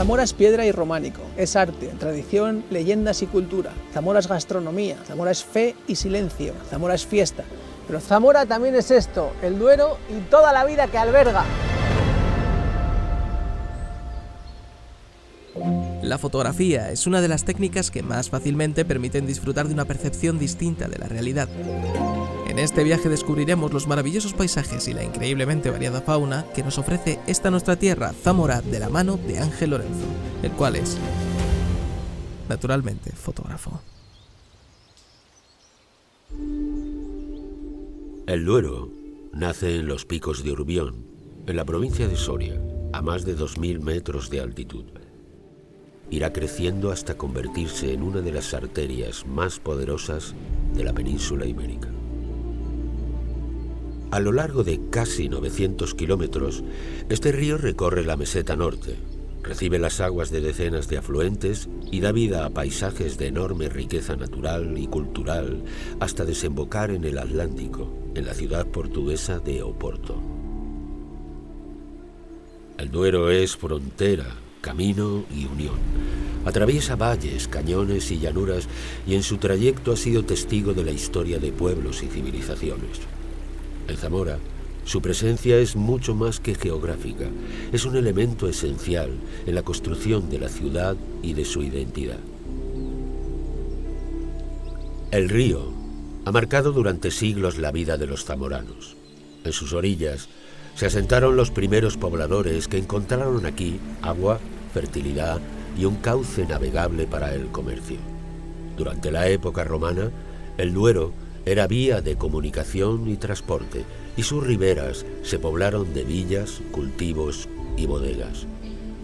Zamora es piedra y románico, es arte, tradición, leyendas y cultura. Zamora es gastronomía, Zamora es fe y silencio, Zamora es fiesta. Pero Zamora también es esto, el Duero y toda la vida que alberga. La fotografía es una de las técnicas que más fácilmente permiten disfrutar de una percepción distinta de la realidad. En este viaje descubriremos los maravillosos paisajes y la increíblemente variada fauna que nos ofrece esta nuestra tierra, Zamora, de la mano de Ángel Lorenzo, el cual es, naturalmente, fotógrafo. El Duero nace en los picos de Urbión, en la provincia de Soria, a más de 2000 metros de altitud. Irá creciendo hasta convertirse en una de las arterias más poderosas de la península ibérica. A lo largo de casi 900 kilómetros, este río recorre la meseta norte, recibe las aguas de decenas de afluentes y da vida a paisajes de enorme riqueza natural y cultural hasta desembocar en el Atlántico, en la ciudad portuguesa de Oporto. El Duero es frontera, camino y unión. Atraviesa valles, cañones y llanuras y en su trayecto ha sido testigo de la historia de pueblos y civilizaciones. En Zamora, su presencia es mucho más que geográfica, es un elemento esencial en la construcción de la ciudad y de su identidad. El río ha marcado durante siglos la vida de los zamoranos. En sus orillas se asentaron los primeros pobladores que encontraron aquí agua, fertilidad y un cauce navegable para el comercio. Durante la época romana, el Duero era vía de comunicación y transporte, y sus riberas se poblaron de villas, cultivos y bodegas.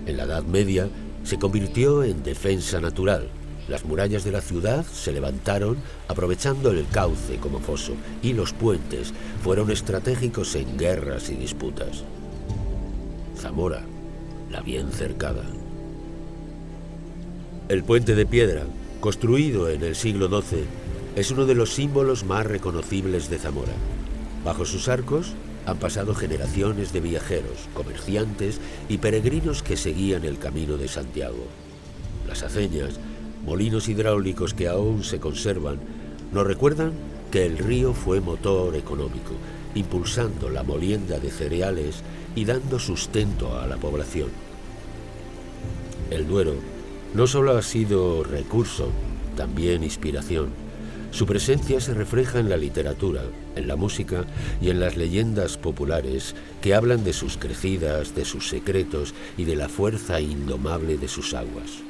En la Edad Media se convirtió en defensa natural. Las murallas de la ciudad se levantaron aprovechando el cauce como foso, y los puentes fueron estratégicos en guerras y disputas. Zamora, la bien cercada. El puente de piedra, construido en el siglo XII, es uno de los símbolos más reconocibles de Zamora. Bajo sus arcos han pasado generaciones de viajeros, comerciantes y peregrinos que seguían el camino de Santiago. Las aceñas, molinos hidráulicos que aún se conservan, nos recuerdan que el río fue motor económico, impulsando la molienda de cereales y dando sustento a la población. El Duero no solo ha sido recurso, también inspiración. Su presencia se refleja en la literatura, en la música y en las leyendas populares que hablan de sus crecidas, de sus secretos y de la fuerza indomable de sus aguas.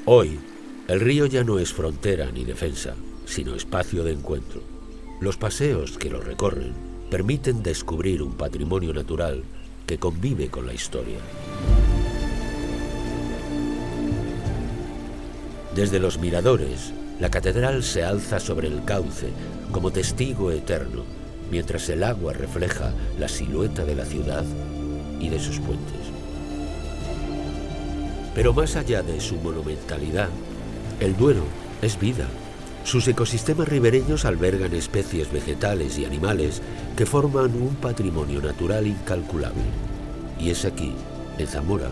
Hoy, el río ya no es frontera ni defensa, sino espacio de encuentro. Los paseos que lo recorren permiten descubrir un patrimonio natural que convive con la historia. Desde los miradores, la catedral se alza sobre el cauce como testigo eterno, mientras el agua refleja la silueta de la ciudad y de sus puentes. Pero más allá de su monumentalidad, el Duero es vida. Sus ecosistemas ribereños albergan especies vegetales y animales que forman un patrimonio natural incalculable. Y es aquí, en Zamora,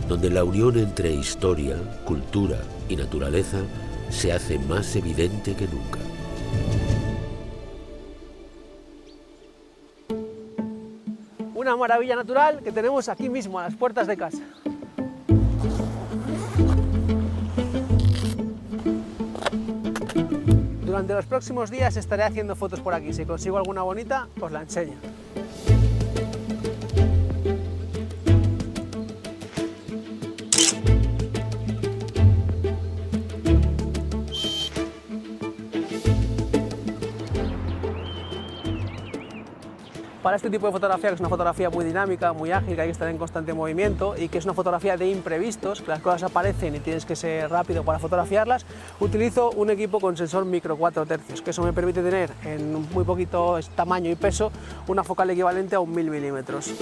donde la unión entre historia, cultura y naturaleza se hace más evidente que nunca. Una maravilla natural que tenemos aquí mismo, a las puertas de casa. Durante los próximos días estaré haciendo fotos por aquí. Si consigo alguna bonita, os la enseño. Para este tipo de fotografía, que es una fotografía muy dinámica, muy ágil, que hay que estar en constante movimiento y que es una fotografía de imprevistos, que las cosas aparecen y tienes que ser rápido para fotografiarlas, utilizo un equipo con sensor micro 4 tercios, que eso me permite tener en muy poquito tamaño y peso una focal equivalente a 1000 milímetros.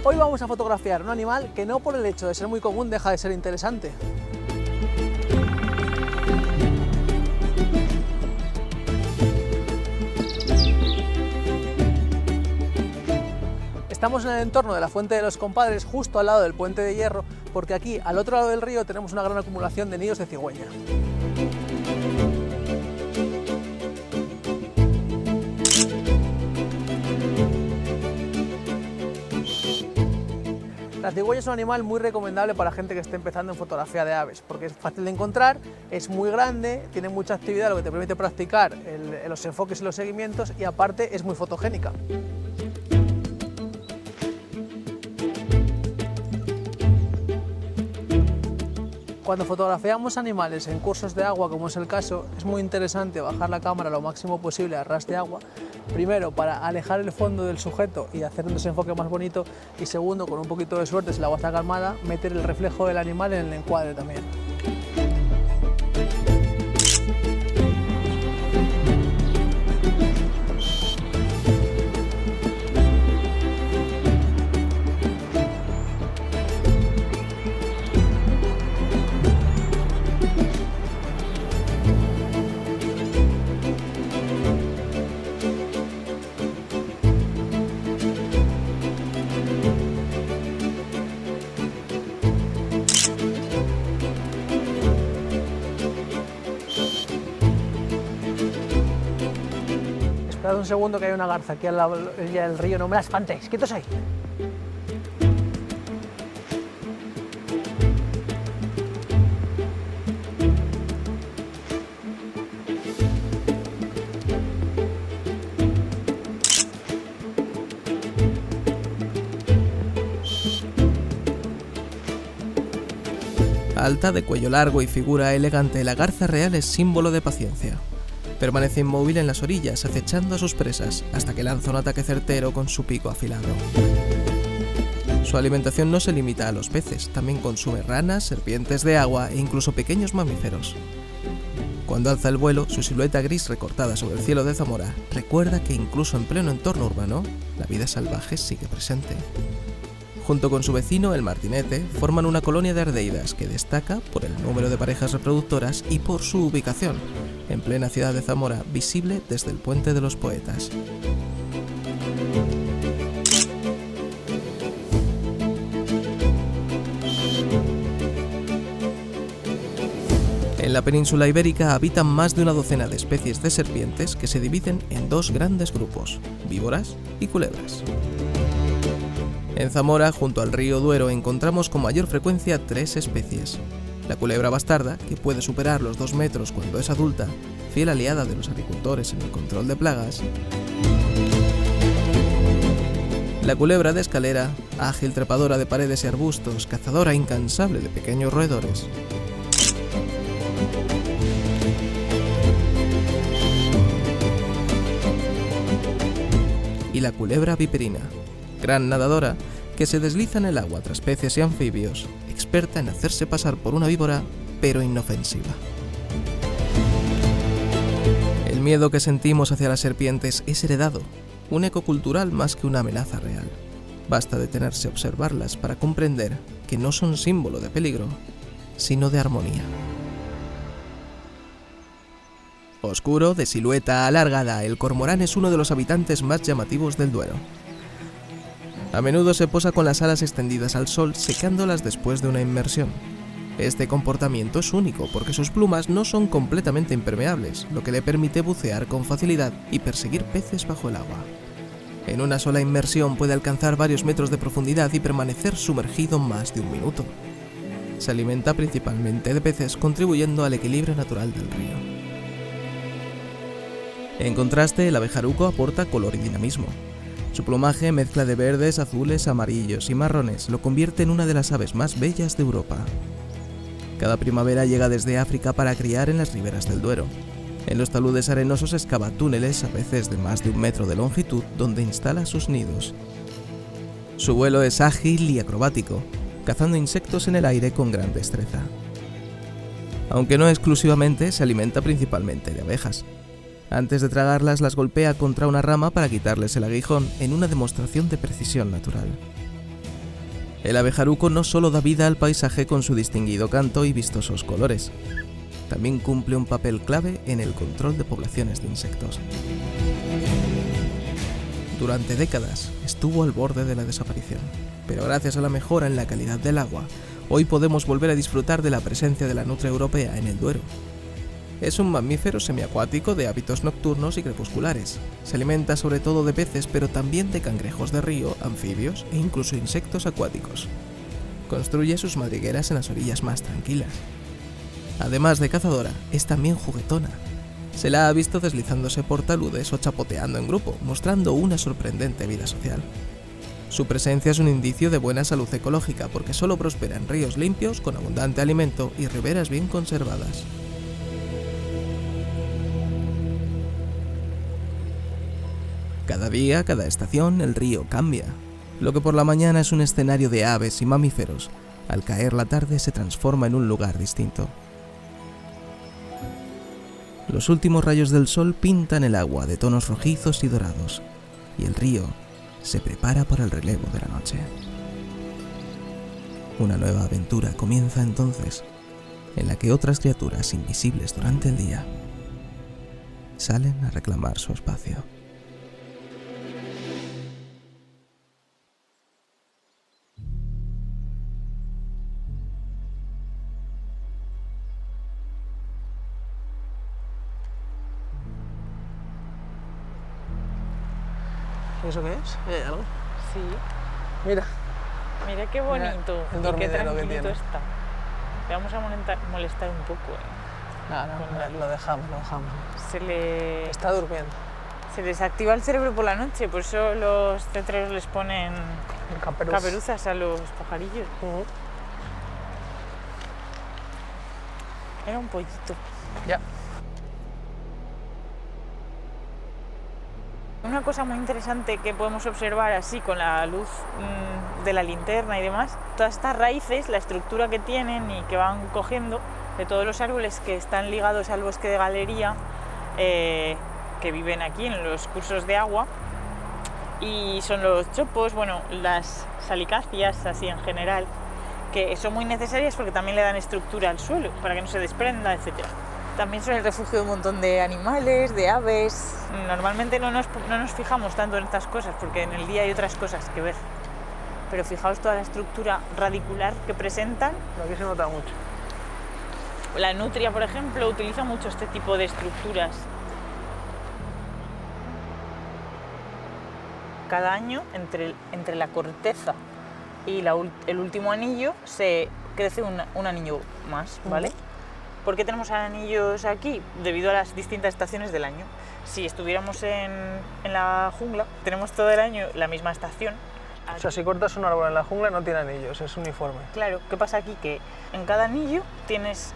Hoy vamos a fotografiar un animal que no por el hecho de ser muy común deja de ser interesante. Estamos en el entorno de la Fuente de los Compadres, justo al lado del Puente de Hierro, porque aquí, al otro lado del río, tenemos una gran acumulación de nidos de cigüeña. La cigüeña es un animal muy recomendable para gente que esté empezando en fotografía de aves, porque es fácil de encontrar, es muy grande, tiene mucha actividad, lo que te permite practicar los enfoques y los seguimientos, y aparte es muy fotogénica. Cuando fotografiamos animales en cursos de agua, como es el caso, es muy interesante bajar la cámara lo máximo posible a ras de agua. Primero, para alejar el fondo del sujeto y hacer un desenfoque más bonito, y segundo, con un poquito de suerte, si el agua está calmada, meter el reflejo del animal en el encuadre también. Esperad un segundo, que hay una garza aquí a la orilla del río, no me la espantéis, quietos ahí. Alta, de cuello largo y figura elegante, la garza real es símbolo de paciencia. Permanece inmóvil en las orillas, acechando a sus presas, hasta que lanza un ataque certero con su pico afilado. Su alimentación no se limita a los peces, también consume ranas, serpientes de agua e incluso pequeños mamíferos. Cuando alza el vuelo, su silueta gris recortada sobre el cielo de Zamora recuerda que incluso en pleno entorno urbano, la vida salvaje sigue presente. Junto con su vecino, el martinete, forman una colonia de ardeidas que destaca por el número de parejas reproductoras y por su ubicación, en plena ciudad de Zamora, visible desde el Puente de los Poetas. En la península ibérica habitan más de una docena de especies de serpientes que se dividen en dos grandes grupos, víboras y culebras. En Zamora, junto al río Duero, encontramos con mayor frecuencia tres especies. La culebra bastarda, que puede superar los 2 metros cuando es adulta, fiel aliada de los agricultores en el control de plagas. La culebra de escalera, ágil trepadora de paredes y arbustos, cazadora incansable de pequeños roedores. Y la culebra viperina, gran nadadora, que se desliza en el agua tras peces y anfibios, experta en hacerse pasar por una víbora, pero inofensiva. El miedo que sentimos hacia las serpientes es heredado, un eco cultural más que una amenaza real. Basta detenerse a observarlas para comprender que no son símbolo de peligro, sino de armonía. Oscuro, de silueta alargada, el cormorán es uno de los habitantes más llamativos del Duero. A menudo se posa con las alas extendidas al sol, secándolas después de una inmersión. Este comportamiento es único porque sus plumas no son completamente impermeables, lo que le permite bucear con facilidad y perseguir peces bajo el agua. En una sola inmersión puede alcanzar varios metros de profundidad y permanecer sumergido más de 1 minuto. Se alimenta principalmente de peces, contribuyendo al equilibrio natural del río. En contraste, el abejaruco aporta color y dinamismo. Su plumaje, mezcla de verdes, azules, amarillos y marrones, lo convierte en una de las aves más bellas de Europa. Cada primavera llega desde África para criar en las riberas del Duero. En los taludes arenosos excava túneles, a veces de más de 1 metro de longitud, donde instala sus nidos. Su vuelo es ágil y acrobático, cazando insectos en el aire con gran destreza. Aunque no exclusivamente, se alimenta principalmente de abejas. Antes de tragarlas, las golpea contra una rama para quitarles el aguijón, en una demostración de precisión natural. El abejaruco no solo da vida al paisaje con su distinguido canto y vistosos colores, también cumple un papel clave en el control de poblaciones de insectos. Durante décadas estuvo al borde de la desaparición, pero gracias a la mejora en la calidad del agua, hoy podemos volver a disfrutar de la presencia de la nutria europea en el Duero. Es un mamífero semiacuático de hábitos nocturnos y crepusculares. Se alimenta sobre todo de peces, pero también de cangrejos de río, anfibios e incluso insectos acuáticos. Construye sus madrigueras en las orillas más tranquilas. Además de cazadora, es también juguetona. Se la ha visto deslizándose por taludes o chapoteando en grupo, mostrando una sorprendente vida social. Su presencia es un indicio de buena salud ecológica porque solo prospera en ríos limpios, con abundante alimento y riberas bien conservadas. Cada día, cada estación, el río cambia. Lo que por la mañana es un escenario de aves y mamíferos, al caer la tarde se transforma en un lugar distinto. Los últimos rayos del sol pintan el agua de tonos rojizos y dorados, y el río se prepara para el relevo de la noche. Una nueva aventura comienza entonces, en la que otras criaturas invisibles durante el día salen a reclamar su espacio. ¿Y eso qué es? ¿Hay algo? Sí. Mira, Mira qué bonito el y qué dormidero que tranquilito tiene. está. Le vamos a molestar un poco. no, lo dejamos. Está durmiendo. Se les activa el cerebro por la noche, por eso los cetreros les ponen caperuzas a los pajarillos. Era un pollito. Ya. Una cosa muy interesante que podemos observar así con la luz de la linterna y demás, todas estas raíces, la estructura que tienen y que van cogiendo de todos los árboles que están ligados al bosque de galería, que viven aquí en los cursos de agua, y son los chopos, bueno, las salicáceas así en general, que son muy necesarias porque también le dan estructura al suelo para que no se desprenda, etc. También son el refugio de un montón de animales, de aves. Normalmente no nos fijamos tanto en estas cosas porque en el día hay otras cosas que ver. Pero fijaos toda la estructura radicular que presentan. Pero aquí se nota mucho. La nutria, por ejemplo, utiliza mucho este tipo de estructuras. Cada año, entre la corteza y el último anillo, se crece un anillo más, ¿vale? ¿Por qué tenemos anillos aquí? Debido a las distintas estaciones del año. Si estuviéramos en la jungla, tenemos todo el año la misma estación. O sea, si cortas un árbol en la jungla no tiene anillos, es uniforme. Claro, ¿qué pasa aquí? Que en cada anillo tienes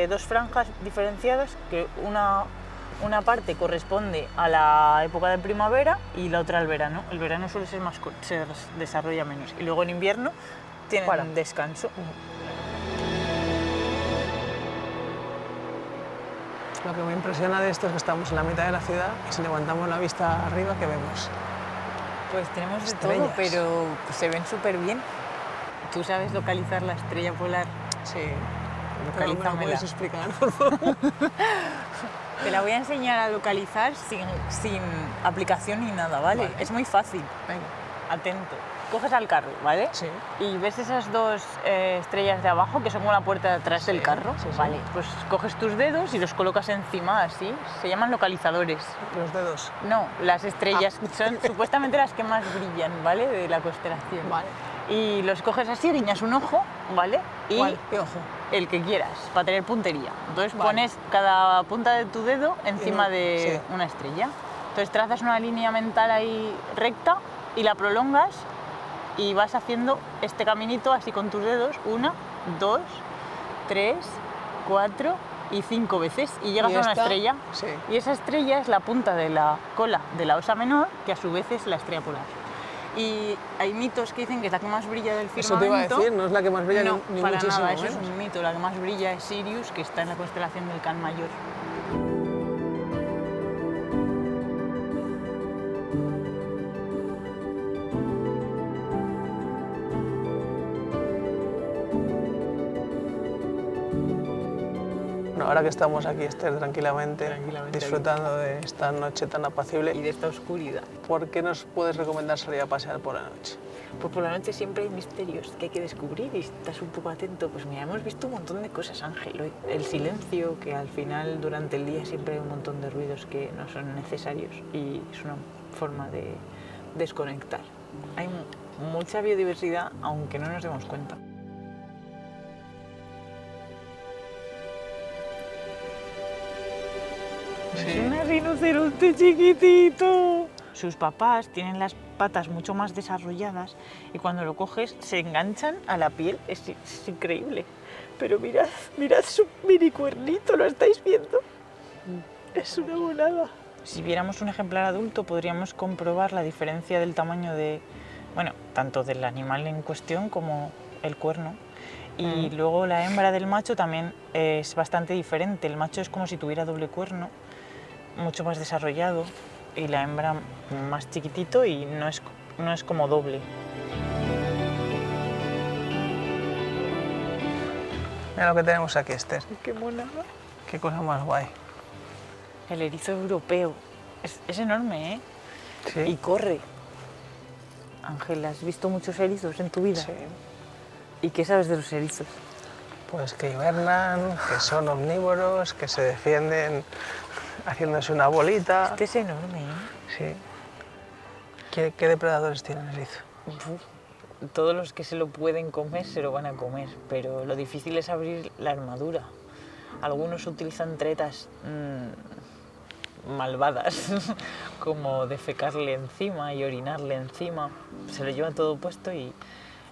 dos franjas diferenciadas, que una parte corresponde a la época de primavera y la otra al verano. El verano suele ser más corto, se desarrolla menos. Y luego en invierno tienen un descanso. Lo que me impresiona de esto es que estamos en la mitad de la ciudad y si levantamos la vista arriba, ¿qué vemos? Pues tenemos de Estrellas. todo, pero se ven súper bien. ¿Tú sabes localizar la estrella polar? Sí. Localízamela. ¿Me lo puedes explicar, por favor? Te la voy a enseñar a localizar sin aplicación ni nada, ¿vale? Vale. Es muy fácil. Venga. Atento. Coges al carro, ¿vale? Sí. Y ves esas dos estrellas de abajo que son como la puerta de atrás del carro. sí, sí. Vale, pues coges tus dedos y los colocas encima así. Se llaman localizadores. Los dedos. No, las estrellas son supuestamente las que más brillan, ¿vale? De la constelación. Vale. Y los coges así, guiñas un ojo, ¿vale? Y ¿Cuál? ¿Qué ojo? el que quieras, para tener puntería. Entonces Vale. pones cada punta de tu dedo encima de sí. una estrella. Entonces trazas una línea mental ahí recta y la prolongas y vas haciendo este caminito así con tus dedos, 1, 2, 3, 4 y 5 veces y llegas ¿Y a una esta? estrella. Sí. Y esa estrella es la punta de la cola de la Osa Menor, que a su vez es la estrella polar. Y hay mitos que dicen que es la que más brilla del Eso te firmamento. iba a decir, no es la que más brilla No, ni para muchísimo nada, eso menos. es un mito. La que más brilla es Sirius, que está en la constelación del Can Mayor. Bueno, ahora que estamos aquí, Esther, tranquilamente disfrutando ahí. de esta noche tan apacible, Y de esta oscuridad. ¿por qué nos puedes recomendar salir a pasear por la noche? Pues por la noche siempre hay misterios que hay que descubrir y si estás un poco atento, pues mira, hemos visto un montón de cosas, Ángel, hoy. El silencio, que al final durante el día siempre hay un montón de ruidos que no son necesarios y es una forma de desconectar. Hay mucha biodiversidad, aunque no nos demos cuenta. Sí. Es un rinoceronte chiquitito. Sus papás tienen las patas mucho más desarrolladas y cuando lo coges se enganchan a la piel. Es increíble. Pero mirad su mini cuernito, ¿lo estáis viendo? Es una monada. Si viéramos un ejemplar adulto podríamos comprobar la diferencia del tamaño tanto del animal en cuestión como el cuerno. Y luego la hembra del macho también es bastante diferente. El macho es como si tuviera doble cuerno, mucho más desarrollado, y la hembra más chiquitito y no es como doble. Mira lo que tenemos aquí, Esther. ¡Qué monada! Qué cosa más guay. El erizo europeo. Es enorme, ¿eh? Sí. Y corre. Ángel, ¿has visto muchos erizos en tu vida? Sí. ¿Y qué sabes de los erizos? Pues que hibernan, que son omnívoros, que se defienden haciéndose una bolita. Este es enorme, ¿eh? Sí. ¿Qué depredadores tiene el erizo? Todos los que se lo pueden comer se lo van a comer, pero lo difícil es abrir la armadura. Algunos utilizan tretas malvadas, como defecarle encima y orinarle encima. Se lo llevan todo puesto y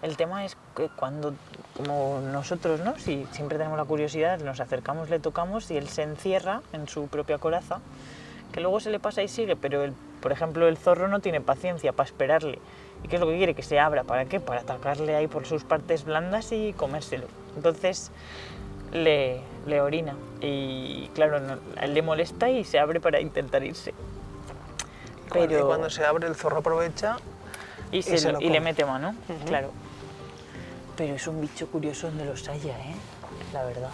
el tema es que cuando, como nosotros, ¿no? Si siempre tenemos la curiosidad, nos acercamos, le tocamos y él se encierra en su propia coraza, que luego se le pasa y sigue, pero por ejemplo el zorro no tiene paciencia para esperarle. ¿Y qué es lo que quiere? Que se abra. ¿Para qué? Para atacarle ahí por sus partes blandas y comérselo. Entonces le orina y claro, a él le molesta y se abre para intentar irse. Y cuando se abre el zorro aprovecha y se lo le come. mete mano, claro. Pero es un bicho curioso donde los haya, ¿eh? La verdad.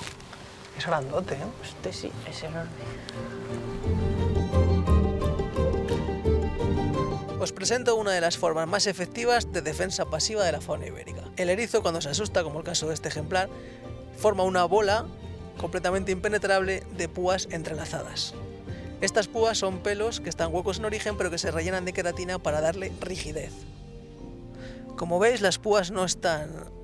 Es grandote, ¿eh? Este sí, es enorme. Os presento una de las formas más efectivas de defensa pasiva de la fauna ibérica. El erizo, cuando se asusta, como el caso de este ejemplar, forma una bola completamente impenetrable de púas entrelazadas. Estas púas son pelos que están huecos en origen pero que se rellenan de queratina para darle rigidez. Como veis, las púas no están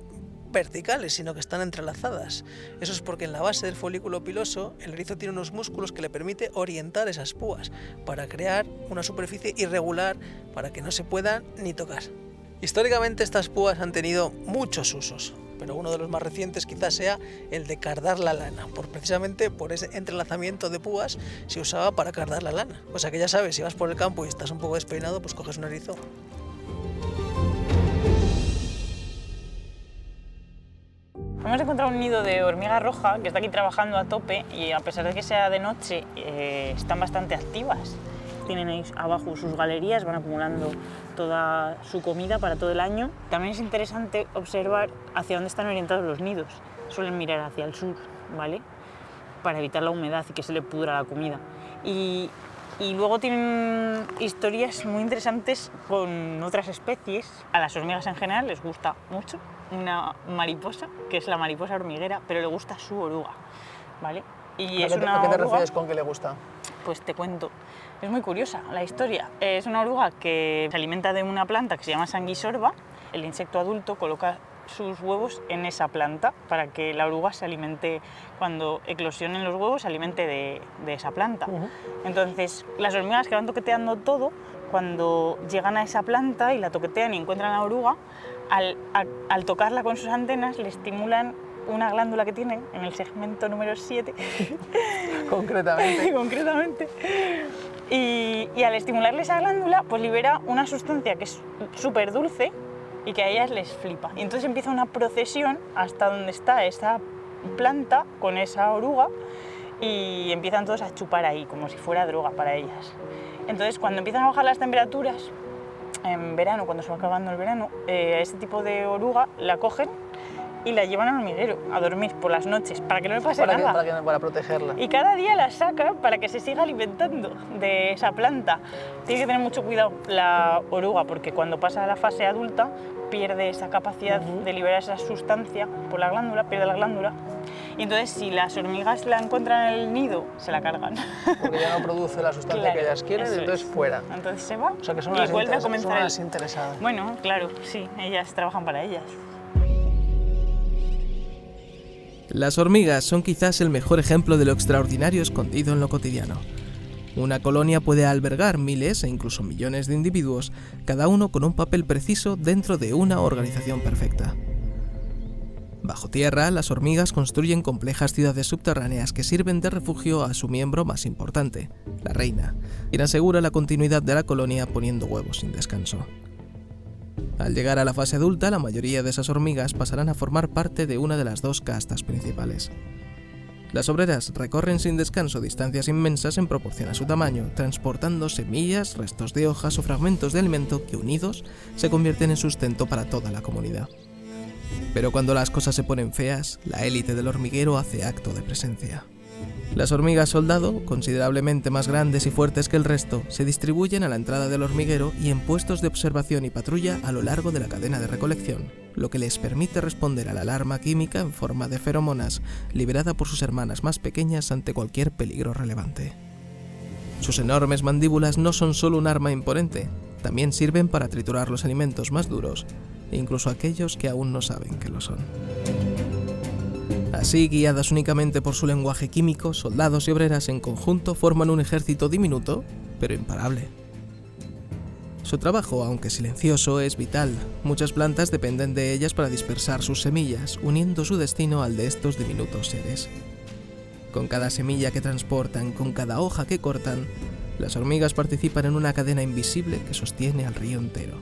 verticales, sino que están entrelazadas. Eso es porque en la base del folículo piloso el erizo tiene unos músculos que le permite orientar esas púas para crear una superficie irregular para que no se puedan ni tocar. Históricamente estas púas han tenido muchos usos, pero uno de los más recientes quizás sea el de cardar la lana, precisamente por ese entrelazamiento de púas se usaba para cardar la lana. O sea que ya sabes, si vas por el campo y estás un poco despeinado, pues coges un erizo. Hemos encontrado un nido de hormiga roja que está aquí trabajando a tope y a pesar de que sea de noche, están bastante activas. Tienen ahí abajo sus galerías, van acumulando toda su comida para todo el año. También es interesante observar hacia dónde están orientados los nidos. Suelen mirar hacia el sur, ¿vale? Para evitar la humedad y que se le pudra la comida. Y luego tienen historias muy interesantes con otras especies. A las hormigas en general les gusta mucho una mariposa, que es la mariposa hormiguera, pero le gusta su oruga, ¿vale? Y ¿A qué te refieres con que le gusta? Pues te cuento. Es muy curiosa la historia. Es una oruga que se alimenta de una planta que se llama Sanguisorba. El insecto adulto coloca sus huevos en esa planta para que la oruga se alimente, cuando eclosionen los huevos, se alimente de esa planta. Entonces, las hormigas que van toqueteando todo, cuando llegan a esa planta y la toquetean y encuentran a la oruga, al tocarla con sus antenas le estimulan una glándula que tienen en el segmento número 7. Concretamente. Y al estimularle esa glándula, pues libera una sustancia que es súper dulce y que a ellas les flipa. Y entonces empieza una procesión hasta donde está esa planta con esa oruga y empiezan todos a chupar ahí, como si fuera droga para ellas. Entonces, cuando empiezan a bajar las temperaturas, en verano, cuando se va acabando el verano, ese tipo de oruga la cogen y la llevan al hormiguero a dormir por las noches para que no le pase nada. Para protegerla. Y cada día la sacan para que se siga alimentando de esa planta. Tiene que tener mucho cuidado la oruga porque cuando pasa a la fase adulta pierde esa capacidad de liberar esa sustancia por la glándula, pierde la glándula. Y entonces si las hormigas la encuentran en el nido, se la cargan. Porque ya no produce la sustancia que ellas quieren, entonces fuera. Entonces se va, o sea, que son y vuelve a comenzar. Son las interesadas. Bueno, claro, sí, ellas trabajan para ellas. Las hormigas son quizás el mejor ejemplo de lo extraordinario escondido en lo cotidiano. Una colonia puede albergar miles e incluso millones de individuos, cada uno con un papel preciso dentro de una organización perfecta. Bajo tierra, las hormigas construyen complejas ciudades subterráneas que sirven de refugio a su miembro más importante, la reina, quien asegura la continuidad de la colonia poniendo huevos sin descanso. Al llegar a la fase adulta, la mayoría de esas hormigas pasarán a formar parte de una de las dos castas principales. Las obreras recorren sin descanso distancias inmensas en proporción a su tamaño, transportando semillas, restos de hojas o fragmentos de alimento que, unidos, se convierten en sustento para toda la comunidad. Pero cuando las cosas se ponen feas, la élite del hormiguero hace acto de presencia. Las hormigas soldado, considerablemente más grandes y fuertes que el resto, se distribuyen a la entrada del hormiguero y en puestos de observación y patrulla a lo largo de la cadena de recolección, lo que les permite responder a la alarma química en forma de feromonas liberada por sus hermanas más pequeñas ante cualquier peligro relevante. Sus enormes mandíbulas no son solo un arma imponente, también sirven para triturar los alimentos más duros, e incluso aquellos que aún no saben que lo son. Así, guiadas únicamente por su lenguaje químico, soldados y obreras en conjunto forman un ejército diminuto, pero imparable. Su trabajo, aunque silencioso, es vital. Muchas plantas dependen de ellas para dispersar sus semillas, uniendo su destino al de estos diminutos seres. Con cada semilla que transportan, con cada hoja que cortan, las hormigas participan en una cadena invisible que sostiene al río entero.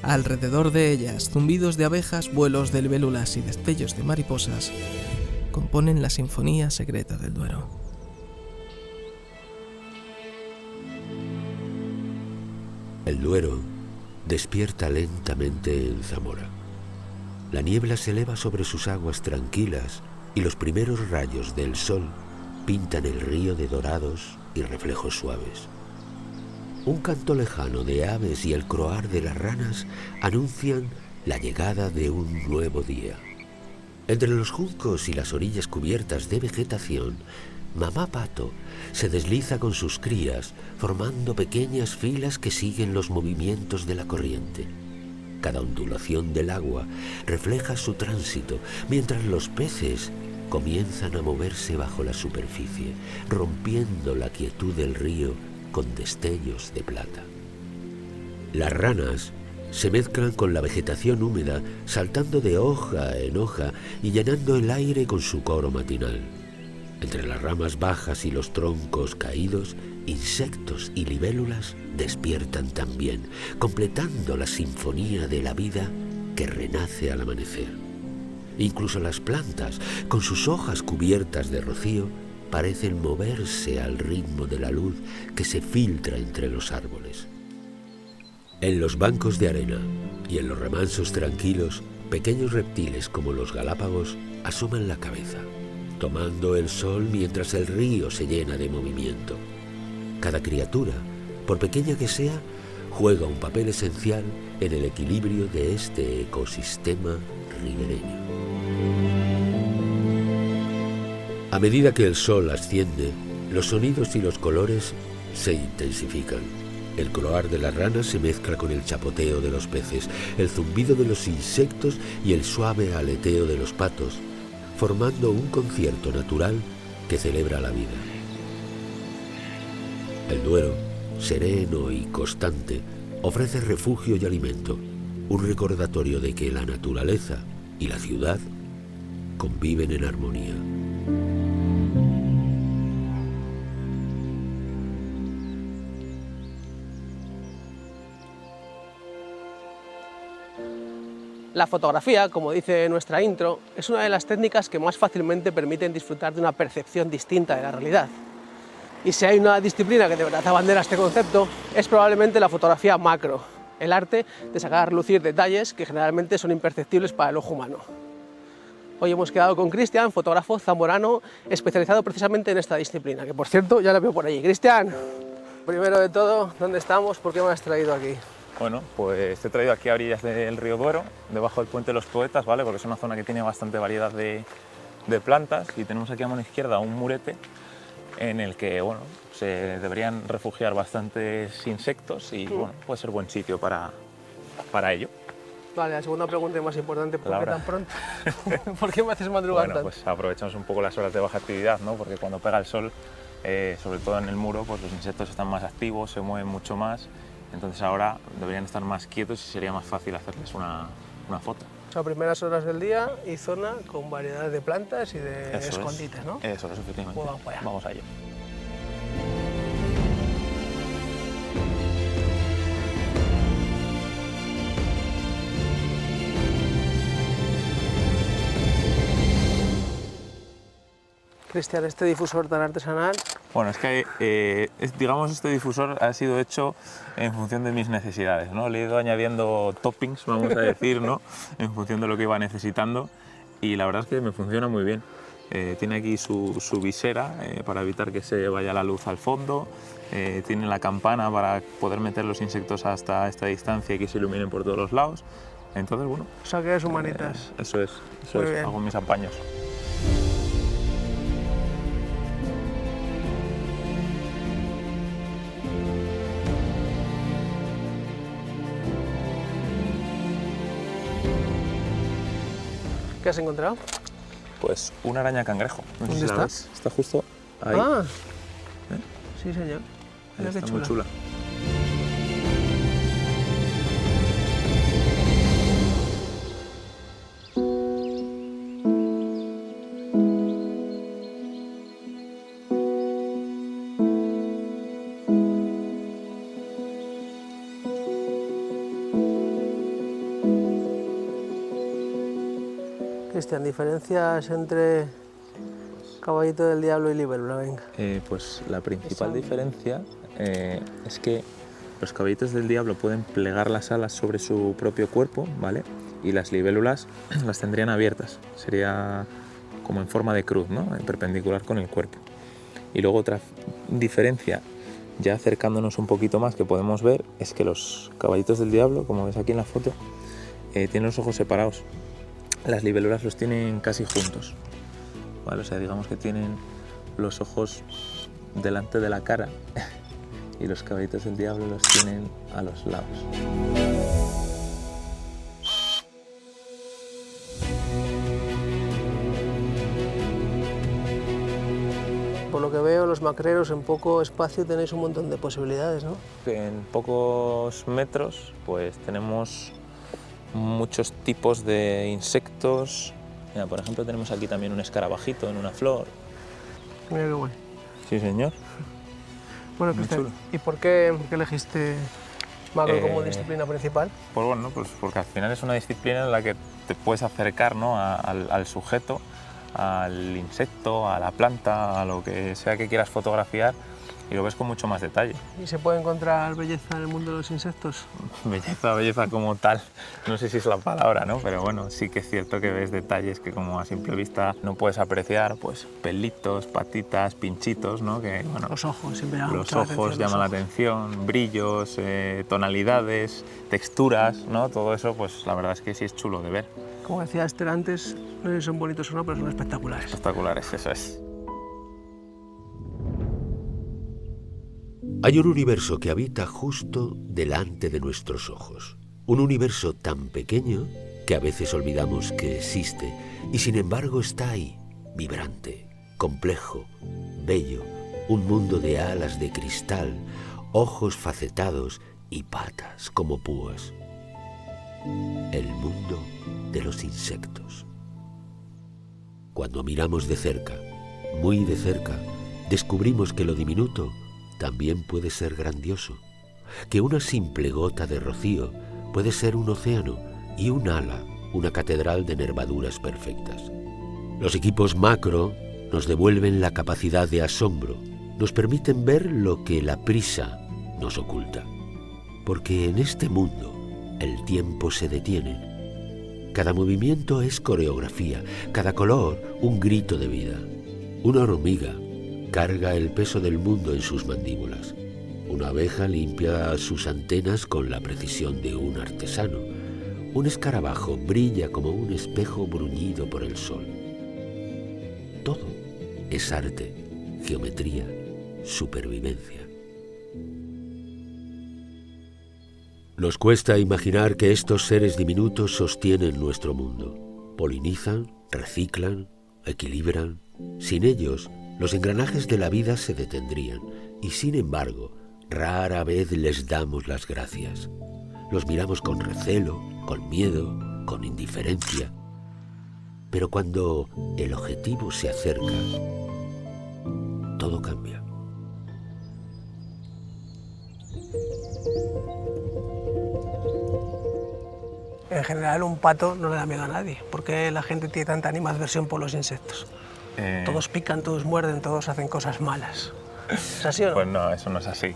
Alrededor de ellas, zumbidos de abejas, vuelos de libélulas y destellos de mariposas componen la sinfonía secreta del Duero. El Duero despierta lentamente en Zamora. La niebla se eleva sobre sus aguas tranquilas y los primeros rayos del sol pintan el río de dorados y reflejos suaves. Un canto lejano de aves y el croar de las ranas anuncian la llegada de un nuevo día. Entre los juncos y las orillas cubiertas de vegetación, mamá pato se desliza con sus crías, formando pequeñas filas que siguen los movimientos de la corriente. Cada ondulación del agua refleja su tránsito, mientras los peces comienzan a moverse bajo la superficie, rompiendo la quietud del río con destellos de plata. Las ranas se mezclan con la vegetación húmeda, saltando de hoja en hoja y llenando el aire con su coro matinal. Entre las ramas bajas y los troncos caídos, insectos y libélulas despiertan también, completando la sinfonía de la vida que renace al amanecer. Incluso las plantas, con sus hojas cubiertas de rocío, parecen moverse al ritmo de la luz que se filtra entre los árboles. En los bancos de arena y en los remansos tranquilos, pequeños reptiles como los galápagos asoman la cabeza, tomando el sol mientras el río se llena de movimiento. Cada criatura, por pequeña que sea, juega un papel esencial en el equilibrio de este ecosistema ribereño. A medida que el sol asciende, los sonidos y los colores se intensifican. El croar de las ranas se mezcla con el chapoteo de los peces, el zumbido de los insectos y el suave aleteo de los patos, formando un concierto natural que celebra la vida. El Duero, sereno y constante, ofrece refugio y alimento, un recordatorio de que la naturaleza y la ciudad conviven en armonía. La fotografía, como dice nuestra intro, es una de las técnicas que más fácilmente permiten disfrutar de una percepción distinta de la realidad. Y si hay una disciplina que de verdad abandera este concepto, es probablemente la fotografía macro, el arte de sacar a relucir detalles que generalmente son imperceptibles para el ojo humano. Hoy hemos quedado con Cristian, fotógrafo zamorano especializado precisamente en esta disciplina, que por cierto ya la veo por allí. Cristian, primero de todo, ¿dónde estamos? ¿Por qué me has traído aquí? Bueno, pues te he traído aquí a orillas del río Duero, debajo del Puente de los Poetas, ¿vale? Porque es una zona que tiene bastante variedad de plantas, y tenemos aquí a mano izquierda un murete en el que, bueno, se deberían refugiar bastantes insectos y, bueno, puede ser buen sitio para ello. Vale, la segunda pregunta y más importante, ¿por qué tan pronto? ¿Por qué me haces madrugar tanto? Pues aprovechamos un poco las horas de baja actividad, ¿no? Porque cuando pega el sol, sobre todo en el muro, pues los insectos están más activos, se mueven mucho más, entonces ahora deberían estar más quietos y sería más fácil hacerles una foto. O sea, primeras horas del día y zona con variedad de plantas y de escondites, ¿no? Eso es, efectivamente. Pues vamos para allá. Vamos a ello. Cristian, este difusor tan artesanal... Bueno, es que digamos este difusor ha sido hecho en función de mis necesidades, ¿no? Le he ido añadiendo toppings, vamos a decir, ¿no? En función de lo que iba necesitando, y la verdad es que me funciona muy bien. Tiene aquí su visera para evitar que se vaya la luz al fondo, tiene la campana para poder meter los insectos hasta esta distancia y que se iluminen por todos los lados. Entonces, bueno... O sea, que es humanitas. Eso es, hago mis apaños. ¿Qué has encontrado? Pues una araña cangrejo. No sé ¿Dónde si está? la ves. Está justo ahí. Ah, sí señor. Mira qué Está muy chula. Cristian, diferencias entre caballito del diablo y libélula, venga. Pues la principal diferencia es que los caballitos del diablo pueden plegar las alas sobre su propio cuerpo, ¿vale? Y las libélulas las tendrían abiertas, sería como en forma de cruz, ¿no? Perpendicular con el cuerpo. Y luego otra diferencia, ya acercándonos un poquito más, que podemos ver, es que los caballitos del diablo, como ves aquí en la foto, tienen los ojos separados. Las libélulas los tienen casi juntos, ¿vale? O sea, digamos que tienen los ojos delante de la cara y los caballitos del diablo los tienen a los lados. Por lo que veo, los macreros en poco espacio tenéis un montón de posibilidades, ¿no? En pocos metros pues tenemos muchos tipos de insectos. Mira, por ejemplo, tenemos aquí también un escarabajito en una flor. Mira qué guay. Sí, señor. Bueno, Muy Cristian, chulo. ¿y por qué elegiste macro como disciplina principal? Pues bueno, pues porque al final es una disciplina en la que te puedes acercar, ¿no? al sujeto, al insecto, a la planta, a lo que sea que quieras fotografiar, y lo ves con mucho más detalle. ¿Y se puede encontrar belleza en el mundo de los insectos? Belleza como tal, no sé si es la palabra, ¿no? Pero bueno, sí que es cierto que ves detalles que como a simple vista no puedes apreciar, pues pelitos, patitas, pinchitos, ¿no? Que, bueno, Los ojos siempre llaman los mucho la ojos atención, llaman la los ojos. atención, brillos, tonalidades, texturas, ¿no? Todo eso, pues la verdad es que sí es chulo de ver. Como decía Esther antes, no sé si son bonitos o no, pero son espectaculares. Espectaculares, eso es. Hay un universo que habita justo delante de nuestros ojos. Un universo tan pequeño que a veces olvidamos que existe y sin embargo está ahí, vibrante, complejo, bello, un mundo de alas de cristal, ojos facetados y patas como púas. El mundo de los insectos. Cuando miramos de cerca, muy de cerca, descubrimos que lo diminuto también puede ser grandioso, que una simple gota de rocío puede ser un océano y un ala, una catedral de nervaduras perfectas. Los equipos macro nos devuelven la capacidad de asombro, nos permiten ver lo que la prisa nos oculta, porque en este mundo el tiempo se detiene Cada movimiento es coreografía, cada color un grito de vida. Una hormiga carga el peso del mundo en sus mandíbulas. Una abeja limpia sus antenas con la precisión de un artesano. Un escarabajo brilla como un espejo bruñido por el sol. Todo es arte, geometría, supervivencia. Nos cuesta imaginar que estos seres diminutos sostienen nuestro mundo. Polinizan, reciclan, equilibran. Sin ellos, los engranajes de la vida se detendrían y, sin embargo, rara vez les damos las gracias. Los miramos con recelo, con miedo, con indiferencia. Pero cuando el objetivo se acerca, todo cambia. En general, un pato no le da miedo a nadie. ¿Por qué la gente tiene tanta animadversión por los insectos? Todos pican, todos muerden, todos hacen cosas malas. ¿Es así o no? Pues no, eso no es así.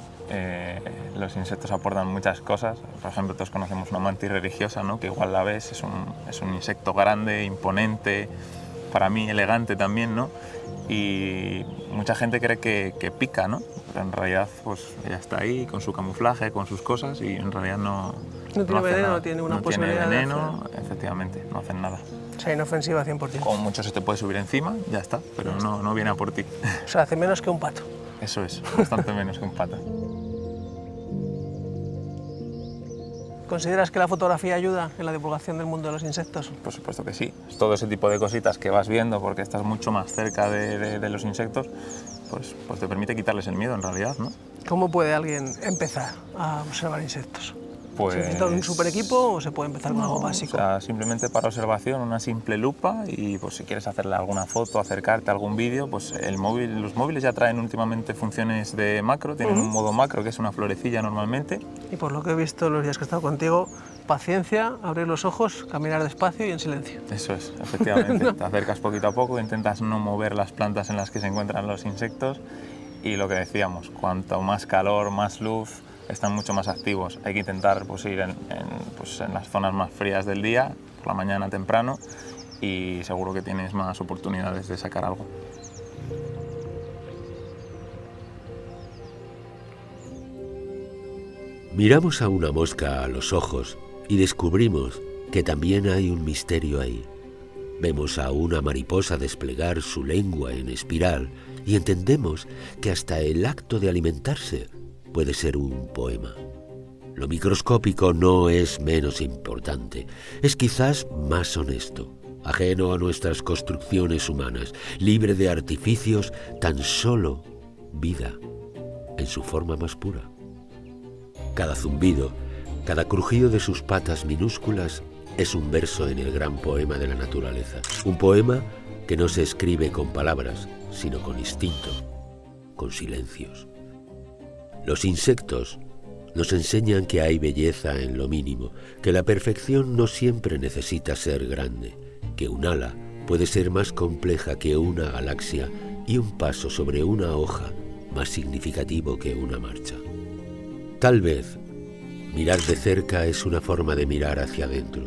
Los insectos aportan muchas cosas. Por ejemplo, todos conocemos una mantis religiosa, ¿no? Que igual la ves, es un insecto grande, imponente, para mí elegante también, ¿no? Y mucha gente cree que pica, ¿no? Pero en realidad, pues ella está ahí con su camuflaje, con sus cosas, y en realidad no tiene veneno, nada. no tiene una no posibilidad tiene de veneno, efectivamente, no hacen nada. O sea, inofensiva 100%. Como mucho se te puede subir encima, ya está, pero no viene a por ti. O sea, hace menos que un pato. Eso es, bastante menos que un pato. ¿Consideras que la fotografía ayuda en la divulgación del mundo de los insectos? Por supuesto que sí. Todo ese tipo de cositas que vas viendo porque estás mucho más cerca de los insectos, pues te permite quitarles el miedo en realidad, ¿no? ¿Cómo puede alguien empezar a observar insectos? Pues, ¿Se necesita un super equipo o se puede empezar con algo básico? O sea, simplemente para observación, una simple lupa, y pues si quieres hacerle alguna foto, acercarte a algún vídeo, pues los móviles ya traen últimamente funciones de macro, tienen un modo macro que es una florecilla normalmente. Y por lo que he visto los días que he estado contigo, paciencia, abrir los ojos, caminar despacio y en silencio. Eso es, efectivamente. No. Te acercas poquito a poco, intentas no mover las plantas en las que se encuentran los insectos, y lo que decíamos, cuanto más calor, más luz, están mucho más activos. Hay que intentar pues, ir en las zonas más frías del día, por la mañana temprano, y seguro que tienes más oportunidades de sacar algo. Miramos a una mosca a los ojos y descubrimos que también hay un misterio ahí. Vemos a una mariposa desplegar su lengua en espiral y entendemos que hasta el acto de alimentarse puede ser un poema. Lo microscópico no es menos importante, es quizás más honesto, ajeno a nuestras construcciones humanas, libre de artificios, tan solo vida, en su forma más pura. Cada zumbido, cada crujido de sus patas minúsculas es un verso en el gran poema de la naturaleza. Un poema que no se escribe con palabras, sino con instinto, con silencios. Los insectos nos enseñan que hay belleza en lo mínimo, que la perfección no siempre necesita ser grande, que un ala puede ser más compleja que una galaxia y un paso sobre una hoja más significativo que una marcha. Tal vez mirar de cerca es una forma de mirar hacia adentro,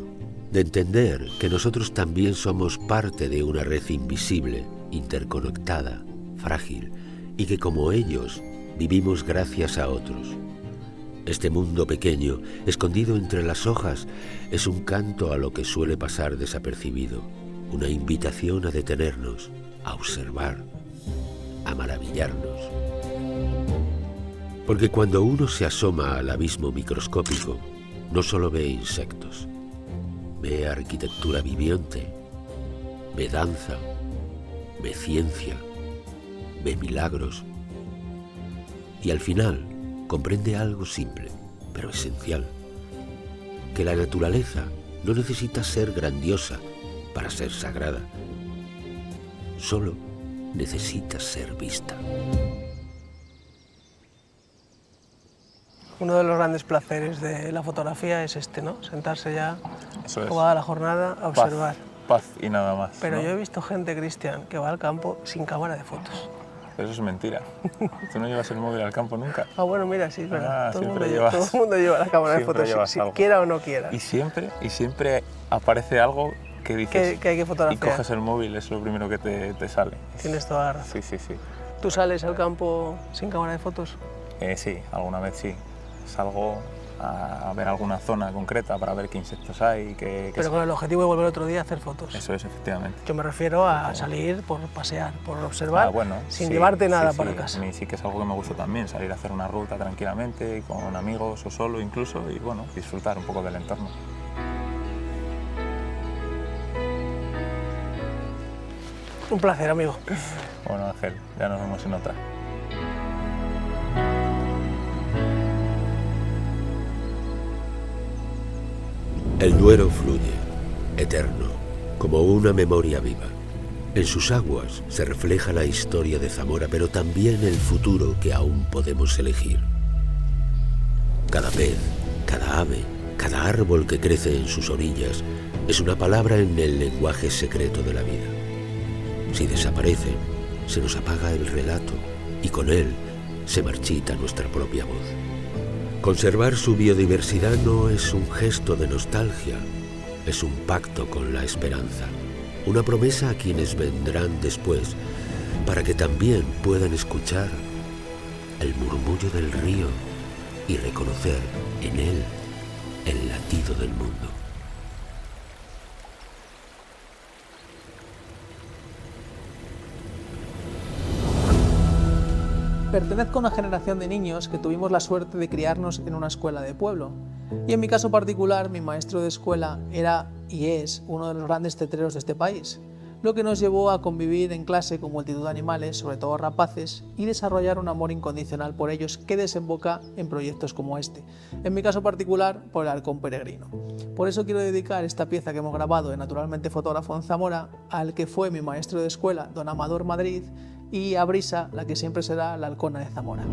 de entender que nosotros también somos parte de una red invisible, interconectada, frágil, y que como ellos vivimos gracias a otros. Este mundo pequeño, escondido entre las hojas, es un canto a lo que suele pasar desapercibido, una invitación a detenernos, a observar, a maravillarnos. Porque cuando uno se asoma al abismo microscópico, no solo ve insectos, ve arquitectura viviente, ve danza, ve ciencia, ve milagros, y al final comprende algo simple, pero esencial, que la naturaleza no necesita ser grandiosa para ser sagrada, solo necesita ser vista. Uno de los grandes placeres de la fotografía es este, ¿no? Sentarse ya, acabada la jornada, a observar. Paz y nada más. Pero ¿no? yo he visto gente, Cristian, que va al campo sin cámara de fotos. pero eso es mentira. ¿Tú no llevas el móvil al campo nunca? Ah, bueno, mira, sí, es verdad. Ah, todo el siempre mundo lleva la cámara de fotos, llevas si algo. quiera o no quiera. Y siempre aparece algo que dices... Que hay que fotografiar. Y coges el móvil, es lo primero que te sale. Tienes toda la razón. Sí. ¿Tú sales al campo sin cámara de fotos? Sí, alguna vez sí. Salgo a ver alguna zona concreta para ver qué insectos hay. Pero con el objetivo de volver otro día a hacer fotos. Eso es, efectivamente. Yo me refiero a salir por pasear, por observar, Bueno, sin sí, llevarte nada sí, para sí. casa. A mí sí que es algo que me gusta también, salir a hacer una ruta tranquilamente, con amigos o solo incluso, y bueno, disfrutar un poco del entorno. Un placer, amigo. Bueno, Ángel, ya nos vemos en otra. El Duero fluye, eterno, como una memoria viva. En sus aguas se refleja la historia de Zamora, pero también el futuro que aún podemos elegir. Cada pez, cada ave, cada árbol que crece en sus orillas es una palabra en el lenguaje secreto de la vida. Si desaparecen, se nos apaga el relato y con él se marchita nuestra propia voz. Conservar su biodiversidad no es un gesto de nostalgia, es un pacto con la esperanza, una promesa a quienes vendrán después, para que también puedan escuchar el murmullo del río y reconocer en él el latido del mundo. Pertenezco a una generación de niños que tuvimos la suerte de criarnos en una escuela de pueblo. Y en mi caso particular, mi maestro de escuela era y es uno de los grandes tetreros de este país, lo que nos llevó a convivir en clase con multitud de animales, sobre todo rapaces, y desarrollar un amor incondicional por ellos que desemboca en proyectos como este. En mi caso particular, por el halcón peregrino. Por eso quiero dedicar esta pieza que hemos grabado de Naturalmente Fotógrafo en Zamora al que fue mi maestro de escuela, don Amador Madrid, y a Brisa, la que siempre será la halcona de Zamora.